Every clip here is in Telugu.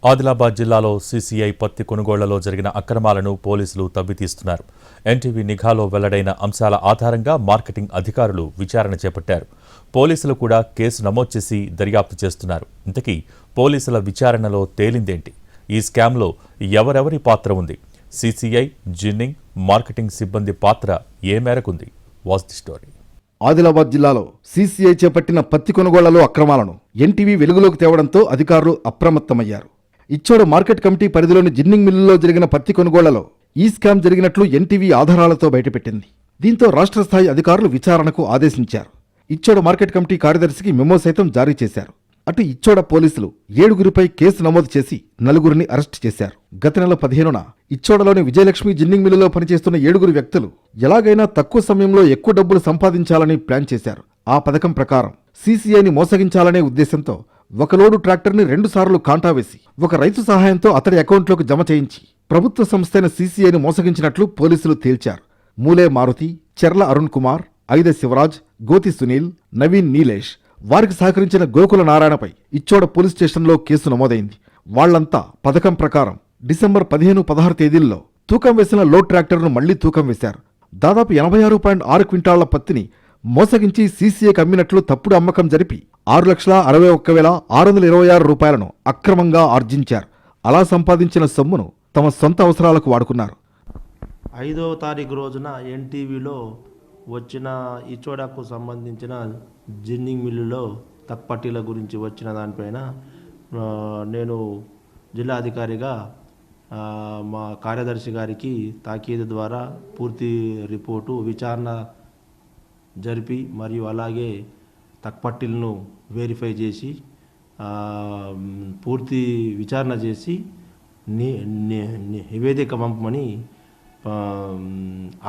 ఆదిలాబాద్ జిల్లాలో సీసీఐ పత్తి కొనుగోళ్లలో జరిగిన అక్రమాలను పోలీసులు తవ్వితీస్తున్నారు. ఎన్టీవీ నిఘాలో వెల్లడైన అంశాల ఆధారంగా మార్కెటింగ్ అధికారులు విచారణ చేపట్టారు. పోలీసులు కూడా కేసు నమోదు చేసి దర్యాప్తు చేస్తున్నారు. ఇంతకీ పోలీసుల విచారణలో తేలిందేంటి? ఈ స్కామ్లో ఎవరెవరి పాత్ర ఉంది? సీసీఐ, జిన్నింగ్, మార్కెటింగ్ సిబ్బంది పాత్ర ఏ మేరకుంది? Watch the story. ఆదిలాబాద్ జిల్లాలో సీసీఐ చేపట్టిన పత్తి కొనుగోళ్లలో అక్రమాలను ఎన్టీవీ వెలుగులోకి తేవడంతో అధికారులు అప్రమత్తమయ్యారు. ఇచ్చోడ మార్కెట్ కమిటీ పరిధిలోని జిన్నింగ్ మిల్లులో జరిగిన పత్తి కొనుగోళ్లలో ఈ స్కామ్ జరిగినట్లు ఎన్టీవీ ఆధారాలతో బయటపెట్టింది. దీంతో రాష్ట్ర స్థాయి అధికారులు విచారణకు ఆదేశించారు. ఇచ్చోడ మార్కెట్ కమిటీ కార్యదర్శికి మెమో సైతం జారీ చేశారు. అటు ఇచ్చోడ పోలీసులు 7గురిపై కేసు నమోదు చేసి 4గురిని అరెస్టు చేశారు. గత నెల 15న ఇచ్చోడలోని విజయలక్ష్మి జిన్నింగ్ మిల్లులో పనిచేస్తున్న 7గురు వ్యక్తులు ఎలాగైనా తక్కువ సమయంలో ఎక్కువ డబ్బులు సంపాదించాలని ప్లాన్ చేశారు. ఆ పథకం ప్రకారం సీసీఐని మోసగించాలనే ఉద్దేశంతో ఒక లోడు ట్రాక్టర్ని 2 సార్లు కాంటా వేసి ఒక రైతు సహాయంతో అతడి అకౌంట్లోకి జమ చేయించి ప్రభుత్వ సంస్థైన సీసీఐని మోసగించినట్లు పోలీసులు తేల్చారు. మూలే మారుతి, చెర్ల అరుణ్ కుమార్, ఐద శివరాజ్, గోతి సునీల్, నవీన్ నీలేష్, వారికి సహకరించిన గోకుల నారాయణపై ఇచ్చోడ పోలీస్ స్టేషన్లో కేసు నమోదైంది. వాళ్లంతా పథకం ప్రకారం డిసెంబర్ 15, 16 తేదీల్లో తూకం వేసిన లోడ్ ట్రాక్టర్ను మళ్లీ తూకం వేశారు. దాదాపు 86.6 క్వింటాళ్ల పత్తిని మోసగించి సీసీఐకి అమ్మినట్లు తప్పుడు అమ్మకం జరిపి 6,61,626 రూపాయలను అక్రమంగా ఆర్జించారు. అలా సంపాదించిన సొమ్మును తమ సొంత అవసరాలకు వాడుకున్నారు. 5వ తారీఖు రోజున ఎన్టీవీలో వచ్చిన ఇచ్చోడకు సంబంధించిన జిన్నింగ్ మిల్లులో తక్పట్టీల గురించి వచ్చిన దానిపైన నేను జిల్లా అధికారిగా మా కార్యదర్శి గారికి తాకీదు ద్వారా పూర్తి రిపోర్టు విచారణ జరిపి మరియు అలాగే తక్పట్టీలను వెరిఫై చేసి పూర్తి విచారణ చేసి నివేదిక పంపమని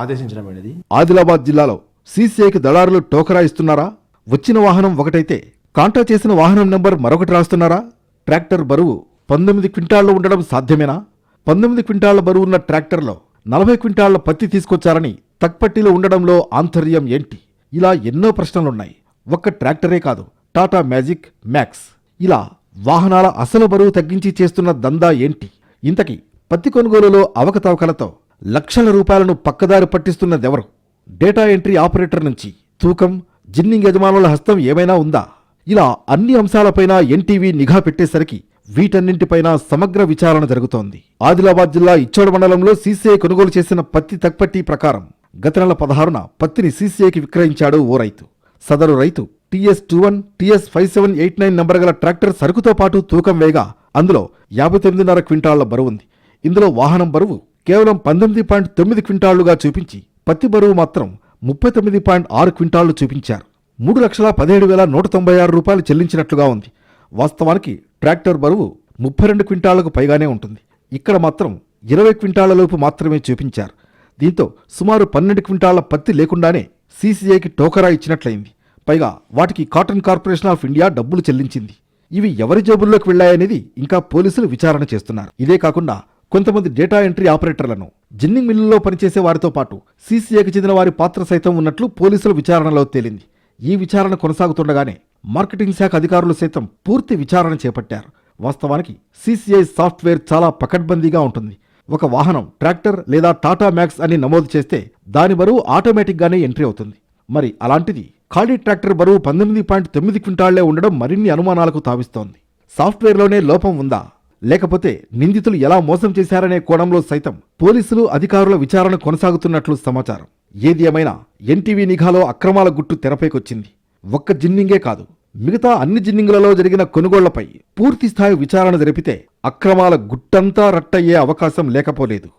ఆదేశించడమైనది. ఆదిలాబాద్ జిల్లాలో సీసీఐకి దళారులు టోకరా ఇస్తున్నారా? వచ్చిన వాహనం ఒకటైతే కాంటా చేసిన వాహనం నెంబర్ మరొకటి రాస్తున్నారా? ట్రాక్టర్ బరువు 19 క్వింటాళ్లు ఉండడం సాధ్యమేనా? 19 క్వింటాళ్ల బరువు ఉన్న ట్రాక్టర్లో 40 క్వింటాళ్ల పత్తి తీసుకొచ్చారని తక్పట్టీలో ఉండడంలో ఆంతర్యం ఏంటి? ఇలా ఎన్నో ప్రశ్నలున్నాయి. ఒక్క ట్రాక్టరే కాదు, టాటా మ్యాజిక్, మ్యాక్స్, ఇలా వాహనాల అసలు బరువు తగ్గించి చేస్తున్న దందా ఏంటి? ఇంతకీ పత్తి కొనుగోలులో అవకతవకలతో లక్షల రూపాయలను పక్కదారి పట్టిస్తున్నదెవరు? డేటా ఎంట్రీ ఆపరేటర్ నుంచి తూకం, జిన్నింగ్ యజమానుల హస్తం ఏమైనా ఉందా? ఇలా అన్ని అంశాలపైన ఎన్టీవీ నిఘా పెట్టేసరికి వీటన్నింటిపైన సమగ్ర విచారణ జరుగుతోంది. ఆదిలాబాద్ జిల్లా ఇచ్చోడ మండలంలో సీసీఐ కొనుగోలు చేసిన పత్తి తక్పట్టి ప్రకారం గత నెల 16న పత్తిని సీసీఐకి విక్రయించాడు ఓ రైతు. సదరు రైతు TS21, TS5789 నంబర్ గల ట్రాక్టర్ సరుకుతో పాటు తూకం వేగా అందులో 59.5 క్వింటాళ్ల బరువుంది. ఇందులో వాహనం బరువు కేవలం 19.9 క్వింటాళ్లుగా చూపించి పత్తి బరువు మాత్రం 39.6 క్వింటాళ్లు చూపించారు. 3,17,196 రూపాయలు చెల్లించినట్లుగా ఉంది. వాస్తవానికి ట్రాక్టర్ బరువు 32 క్వింటాళ్లకు పైగానే ఉంటుంది. ఇక్కడ మాత్రం 20 క్వింటాళ్లలోపు మాత్రమే చూపించారు. దీంతో సుమారు 12 క్వింటాళ్ల పత్తి లేకుండానే సీసీఐకి టోకరా ఇచ్చినట్లయింది. పైగా వాటికి కాటన్ కార్పొరేషన్ ఆఫ్ ఇండియా డబ్బులు చెల్లించింది. ఇవి ఎవరి జేబుల్లోకి వెళ్లాయనేది ఇంకా పోలీసులు విచారణ చేస్తున్నారు. ఇదే కాకుండా కొంతమంది డేటా ఎంట్రీ ఆపరేటర్లను, జిన్నింగ్ మిల్లులో పనిచేసే వారితో పాటు సీసీఐకి చెందిన వారి పాత్ర సైతం ఉన్నట్లు పోలీసుల విచారణలో తేలింది. ఈ విచారణ కొనసాగుతుండగానే మార్కెటింగ్ శాఖ అధికారులు సైతం పూర్తి విచారణ చేపట్టారు. వాస్తవానికి సీసీఐ సాఫ్ట్వేర్ చాలా పకడ్బందీగా ఉంటుంది. ఒక వాహనం ట్రాక్టర్ లేదా టాటా మ్యాక్స్ అని నమోదు చేస్తే దాని బరువు ఆటోమేటిక్గానే ఎంట్రీ అవుతుంది. మరి అలాంటిది ఖాళీ ట్రాక్టర్ బరువు 19.9 క్వింటాళ్లే ఉండడం మరిన్ని అనుమానాలకు తావిస్తోంది. సాఫ్ట్వేర్లోనే లోపం ఉందా, లేకపోతే నిందితులు ఎలా మోసం చేశారనే కోణంలో సైతం పోలీసులు, అధికారుల విచారణ కొనసాగుతున్నట్లు సమాచారం. ఏది ఏమైనా ఎన్టీవీ నిఘాలో అక్రమాల గుట్టు తెరపైకొచ్చింది. ఒక్క జిన్నింగే కాదు, మిగతా అన్ని జిన్నింగులలో జరిగిన కొనుగోళ్లపై పూర్తిస్థాయి విచారణ జరిపితే అక్రమాల గుట్టంతా రట్టయ్యే అవకాశం లేకపోలేదు.